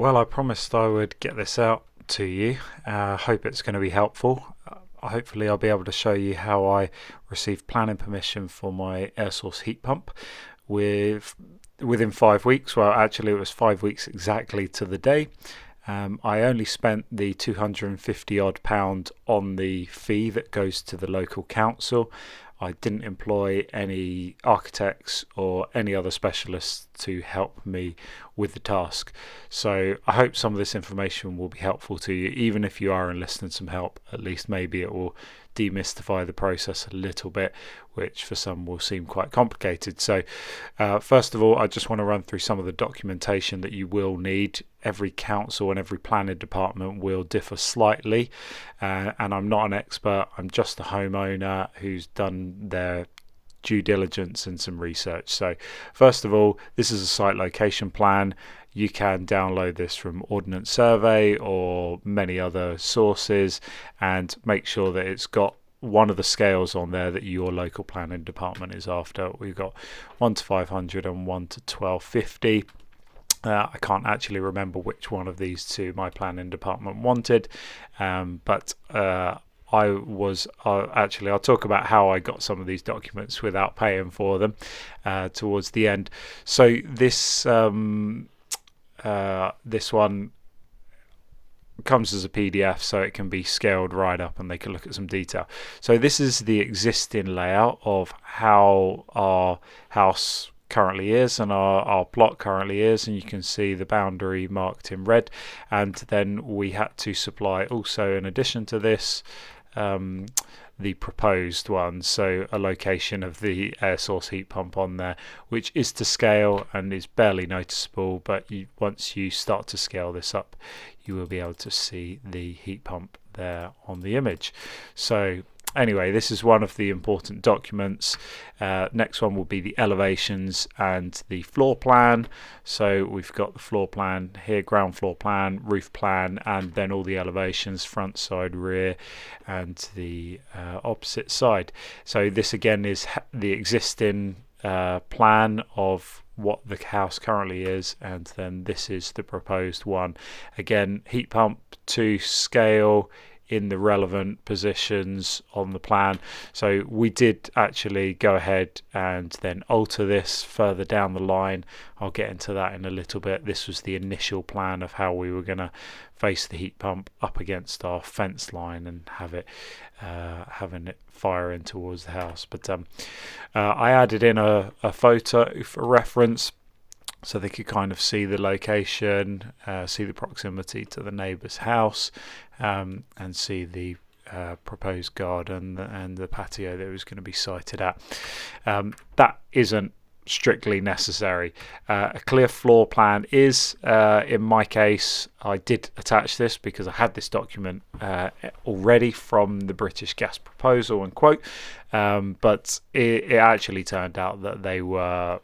Well, I promised I would get this out to you. Hope it's going to be helpful. Hopefully, I'll be able to show you how I received planning permission for my air source heat pump within 5 weeks. Well, actually, it was 5 weeks exactly to the day. I only spent the 250 odd pound on the fee that goes to the local council. I didn't employ any architects or any other specialists to help me with the task. So I hope some of this information will be helpful to you. Even if you are enlisting some help, at least maybe it will demystify the process a little bit, which for some will seem quite complicated. So first of all, I just want to run through some of the documentation that you will need. Every council and every planning department will differ slightly, and I'm not an expert. I'm just a homeowner who's done their due diligence and some research. So first of all, this is a site location plan. You can download this from Ordnance Survey or many other sources and make sure that it's got one of the scales on there that your local planning department is after. We've got 1 to 500 and 1 to 1250. I can't actually remember which one of these two my planning department wanted, but I'll talk about how I got some of these documents without paying for them towards the end. So this one comes as a PDF, so it can be scaled right up and they can look at some detail. So this is the existing layout of how our house currently is and our plot currently is, and you can see the boundary marked in red. And then we had to supply also, in addition to this, the proposed one, so a location of the air source heat pump on there, which is to scale and is barely noticeable, but once you start to scale this up, you will be able to see the heat pump there on the image. So anyway, this is one of the important documents. Next one will be the elevations and the floor plan. So we've got the floor plan here, ground floor plan, roof plan, and then all the elevations, front, side, rear, and the opposite side. So this again is the existing plan of what the house currently is, and then this is the proposed one. Again, heat pump to scale in the relevant positions on the plan. So we did actually go ahead and then alter this further down the line. I'll get into that in a little bit. This was the initial plan of how we were going to face the heat pump up against our fence line and have it having it fire in towards the house. But I added in a photo for reference, so they could kind of see the location, see the proximity to the neighbour's house, and see the proposed garden and the patio that was going to be sited at. That isn't strictly necessary. A clear floor plan is, in my case, I did attach this because I had this document already from the British Gas proposal and quote, but it actually turned out that they were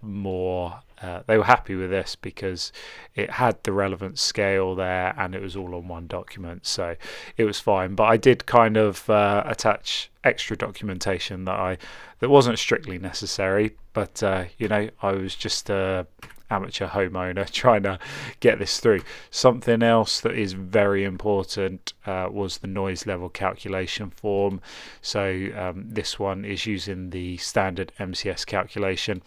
happy with this because it had the relevant scale there and it was all on one document, so it was fine. But I did kind of attach extra documentation that wasn't strictly necessary, but I was just a amateur homeowner trying to get this through. Something else that is very important was the noise level calculation form. So this one is using the standard MCS calculation.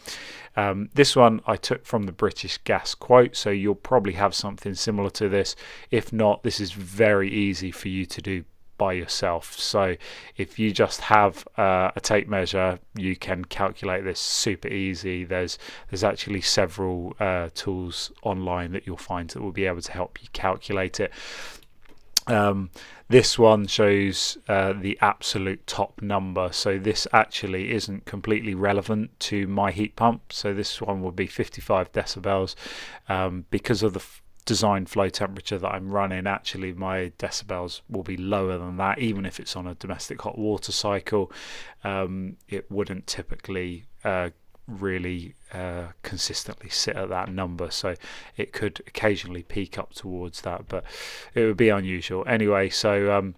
This one I took from the British Gas quote, so you'll probably have something similar to this. If not, this is very easy for you to do by yourself. So if you just have a tape measure, you can calculate this super easy. There's actually several tools online that you'll find that will be able to help you calculate it. This one shows the absolute top number, so this actually isn't completely relevant to my heat pump. So this one will be 55 decibels because of the design flow temperature that I'm running. Actually my decibels will be lower than that, even if it's on a domestic hot water cycle. It wouldn't typically really consistently sit at that number, so it could occasionally peak up towards that, but it would be unusual anyway. So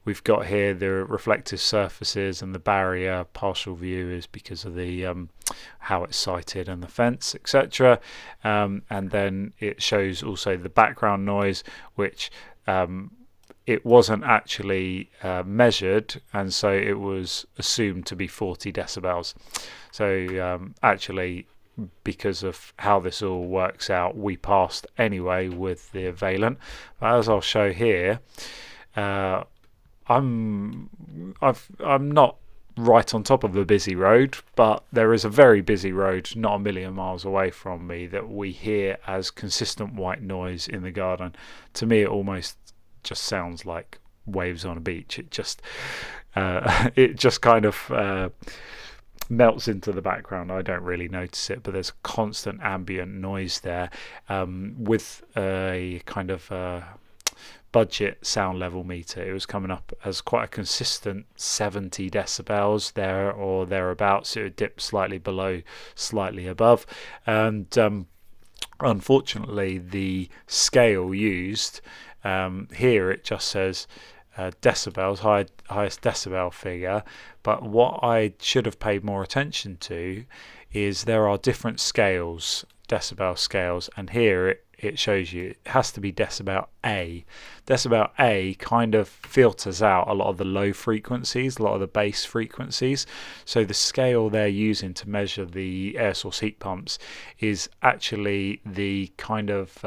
we've got here the reflective surfaces, and the barrier partial view is because of the how it's sited and the fence, etc. And then it shows also the background noise, which it wasn't actually measured, and so it was assumed to be 40 decibels. So actually, because of how this all works out, we passed anyway with the Valent. But as I'll show here, I'm not right on top of a busy road, but there is a very busy road not a million miles away from me that we hear as consistent white noise in the garden. To me, it almost just sounds like waves on a beach. It just kind of melts into the background. I don't really notice it, but there's constant ambient noise there, with a kind of budget sound level meter. It was coming up as quite a consistent 70 decibels there or thereabouts. It would dip slightly below, slightly above, and unfortunately the scale used here, it just says decibels, highest decibel figure, but what I should have paid more attention to is there are different scales, decibel scales, and here it shows you it has to be decibel A. Decibel A kind of filters out a lot of the low frequencies, a lot of the bass frequencies. So the scale they're using to measure the air source heat pumps is actually the kind of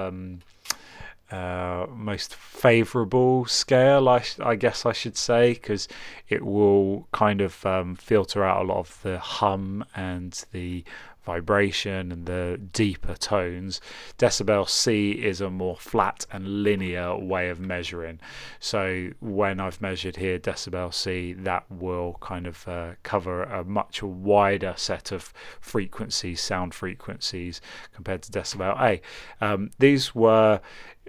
most favourable scale, I guess I should say, because it will kind of filter out a lot of the hum and the vibration and the deeper tones. Decibel C is a more flat and linear way of measuring. So when I've measured here decibel C, that will kind of cover a much wider set of frequencies, sound frequencies, compared to decibel A. These were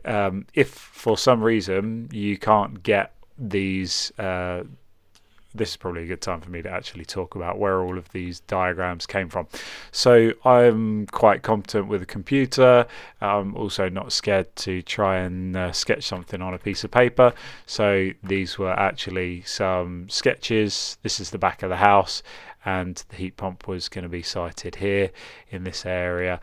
if for some reason you can't get these, this is probably a good time for me to actually talk about where all of these diagrams came from. So I'm quite competent with a computer. I'm also not scared to try and sketch something on a piece of paper. So these were actually some sketches. This is the back of the house, and the heat pump was going to be sited here in this area.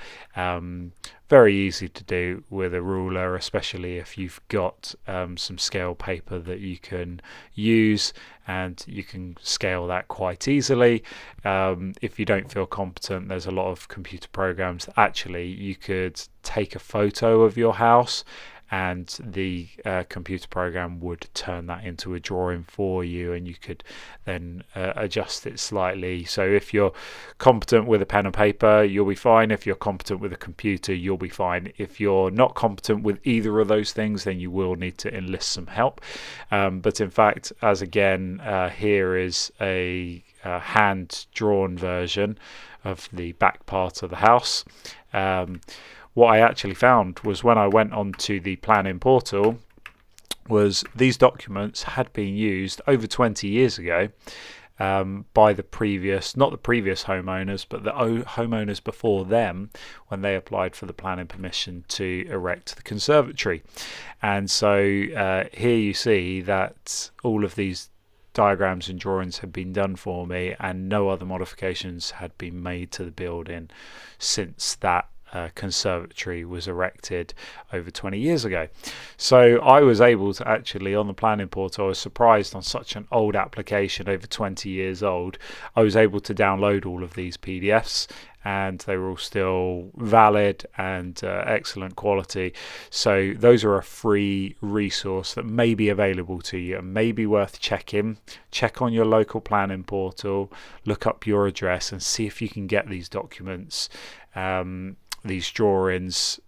Very easy to do with a ruler, especially if you've got some scale paper that you can use, and you can scale that quite easily. If you don't feel competent, there's a lot of computer programs that actually you could take a photo of your house, and the computer program would turn that into a drawing for you, and you could then adjust it slightly. So if you're competent with a pen and paper, you'll be fine. If you're competent with a computer, you'll be fine. If you're not competent with either of those things, then you will need to enlist some help. But in fact, as again, here is a hand-drawn version of the back part of the house. What I actually found was when I went onto the planning portal was these documents had been used over 20 years ago by the previous, not the previous homeowners, but the homeowners before them, when they applied for the planning permission to erect the conservatory. And so here you see that all of these diagrams and drawings had been done for me, and no other modifications had been made to the building since that conservatory was erected over 20 years ago. So I was able to actually, on the planning portal, I was surprised on such an old application, over 20 years old, I was able to download all of these PDFs, and they were all still valid and excellent quality. So those are a free resource that may be available to you and may be worth checking. Check on your local planning portal, look up your address, and see if you can get these documents, these drawings,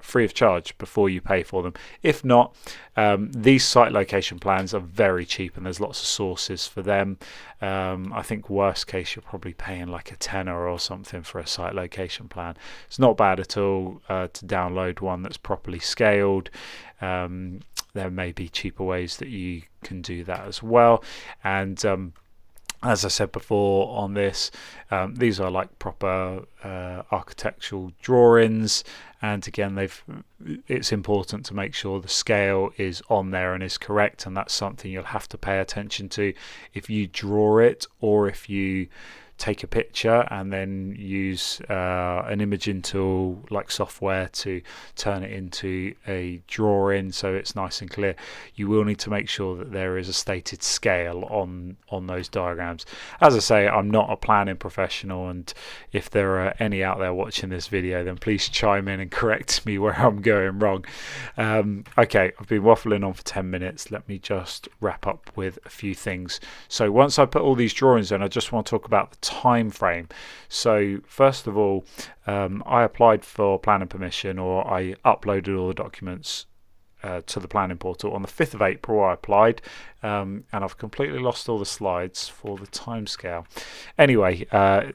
free of charge before you pay for them. If not, these site location plans are very cheap, and there's lots of sources for them. I think worst case you're probably paying like a tenner or something for a site location plan. It's not bad at all to download one that's properly scaled. There may be cheaper ways that you can do that as well, and As I said before on this, these are like proper architectural drawings, and again, it's important to make sure the scale is on there and is correct, and that's something you'll have to pay attention to if you draw it, or if you take a picture and then use an imaging tool like software to turn it into a drawing so it's nice and clear. You will need to make sure that there is a stated scale on those diagrams. As I say, I'm not a planning professional, and if there are any out there watching this video, then please chime in and correct me where I'm going wrong. Okay, I've been waffling on for 10 minutes. Let me just wrap up with a few things. So once I put all these drawings in, I just want to talk about the time frame. So first of all, I applied for planning permission, or I uploaded all the documents to the planning portal on the 5th of April. I applied, and I've completely lost all the slides for the timescale. Anyway,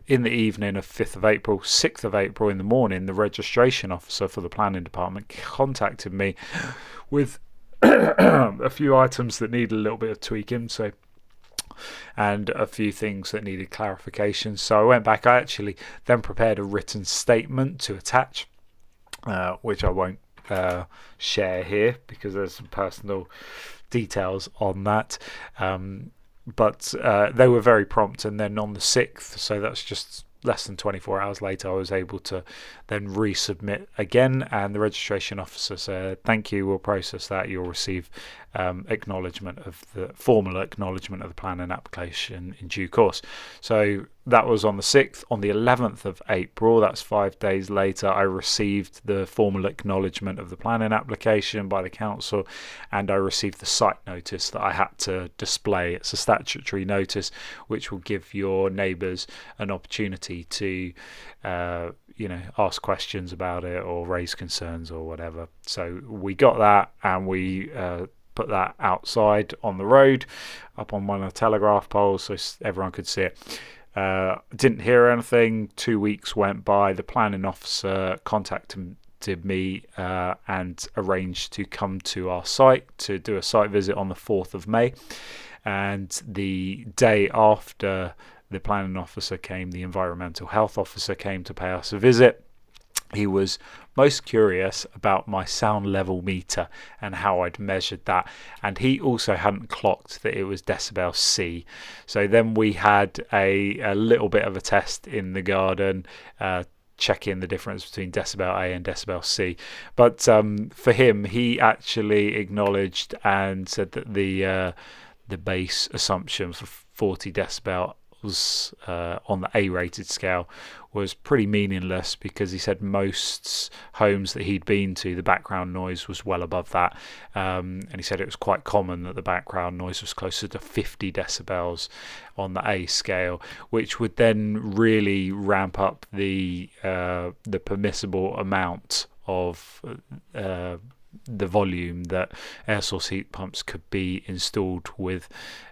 in the evening of 5th of April, 6th of April in the morning, the registration officer for the planning department contacted me with a few items that need a little bit of tweaking. And a few things that needed clarification. So I went back. I actually then prepared a written statement to attach, which I won't share here because there's some personal details on that. But they were very prompt, and then on the 6th, so that's just less than 24 hours later, I was able to then resubmit again, and the registration officer said, thank you, we'll process that, you'll receive acknowledgement of the formal acknowledgement of the planning application in due course. So that was on the 6th. On the 11th of April, that's 5 days later, I received the formal acknowledgement of the planning application by the council, and I received the site notice that I had to display. It's a statutory notice which will give your neighbours an opportunity to ask questions about it or raise concerns or whatever. So we got that, and we put that outside on the road up on one of the telegraph poles so everyone could see it. Didn't hear anything. 2 weeks went by. The planning officer contacted me and arranged to come to our site to do a site visit on the 4th of May. And the day after the planning officer came, the environmental health officer came to pay us a visit. He was most curious about my sound level meter and how I'd measured that, and he also hadn't clocked that it was decibel C. So then we had a little bit of a test in the garden, checking the difference between decibel A and decibel C. But for him, he actually acknowledged and said that the base assumption for 40 decibel was on the A-rated scale was pretty meaningless, because he said most homes that he'd been to, the background noise was well above that, and he said it was quite common that the background noise was closer to 50 decibels on the A scale, which would then really ramp up the permissible amount of the volume that air source heat pumps could be installed with,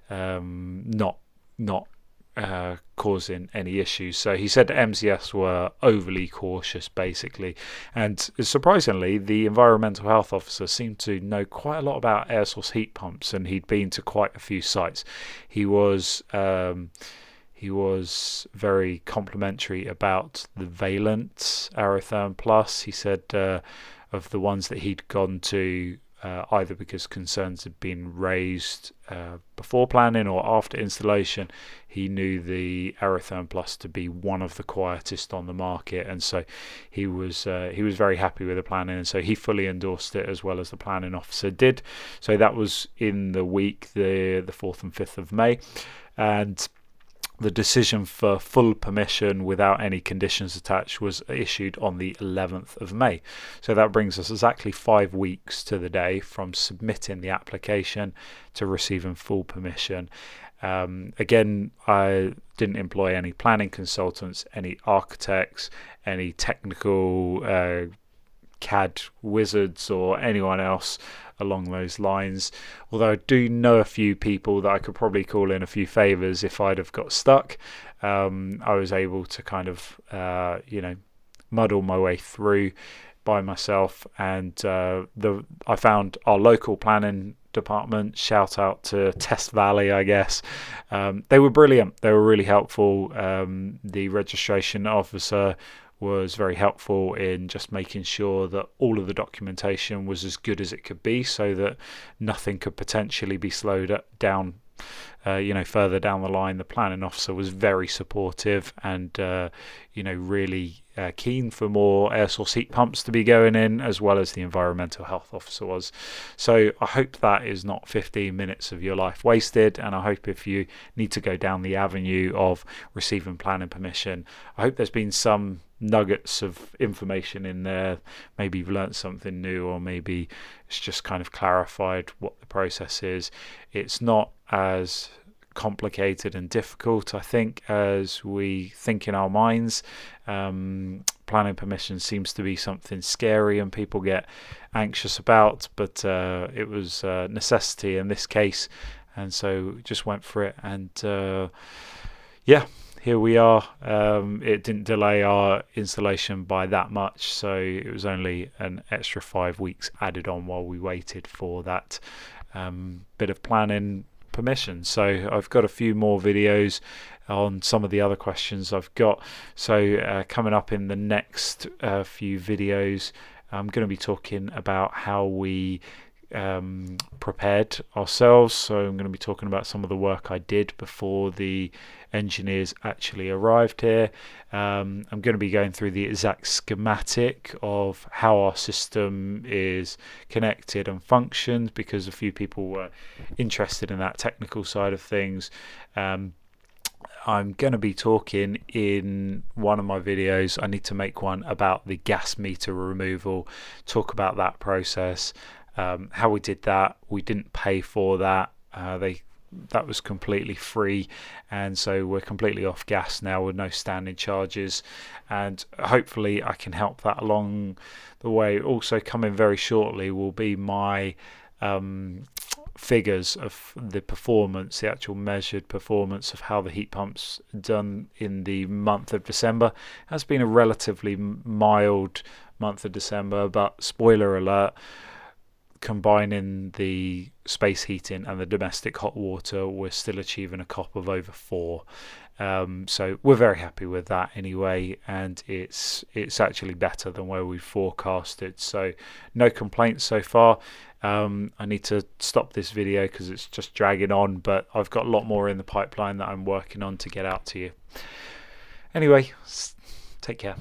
not causing any issues. So he said MCS were overly cautious, basically. And surprisingly, the environmental health officer seemed to know quite a lot about air source heat pumps, and he'd been to quite a few sites. He was very complimentary about the Valent Aerotherm Plus. He said of the ones that he'd gone to, either because concerns had been raised before planning or after installation, he knew the Aerotherm Plus to be one of the quietest on the market, and so he was very happy with the planning, and so he fully endorsed it, as well as the planning officer did. So that was in the week, the 4th and 5th of May, and the decision for full permission without any conditions attached was issued on the 11th of May. So that brings us exactly 5 weeks to the day from submitting the application to receiving full permission. Again, I didn't employ any planning consultants, any architects, any technical CAD wizards or anyone else along those lines, although I do know a few people that I could probably call in a few favours if I'd have got stuck. I was able to kind of muddle my way through by myself, and I found our local planning department. Shout out to Test Valley, I guess. They were brilliant. They were really helpful. The registration officer was very helpful in just making sure that all of the documentation was as good as it could be, so that nothing could potentially be slowed down further down the line. The planning officer was very supportive and really keen for more air source heat pumps to be going in, as well as the environmental health officer was. So I hope that is not 15 minutes of your life wasted, and I hope if you need to go down the avenue of receiving planning permission, I hope there's been some nuggets of information in there. Maybe you've learnt something new, or maybe it's just kind of clarified what the process is. It's not as complicated and difficult, I think, as we think in our minds. Planning permission seems to be something scary and people get anxious about, but it was a necessity in this case, and so just went for it. And here we are. It didn't delay our installation by that much, so it was only an extra 5 weeks added on while we waited for that bit of planning permission. So I've got a few more videos on some of the other questions I've got. So coming up in the next few videos, I'm going to be talking about how we prepared ourselves. So I'm going to be talking about some of the work I did before the engineers actually arrived here. I'm going to be going through the exact schematic of how our system is connected and functions, because a few people were interested in that technical side of things. I'm going to be talking in one of my videos, I need to make one about the gas meter removal, talk about that process, how we did that. We didn't pay for that. That was completely free, and so we're completely off gas now with no standing charges, and hopefully I can help that along the way. Also coming very shortly will be my figures of the performance, the actual measured performance of how the heat pumps done in the month of December. It has been a relatively mild month of December, but spoiler alert, combining the space heating and the domestic hot water, we're still achieving a COP of over 4. So we're very happy with that anyway, and it's actually better than where we forecasted. So no complaints so far. I need to stop this video because it's just dragging on, but I've got a lot more in the pipeline that I'm working on to get out to you. Anyway, take care.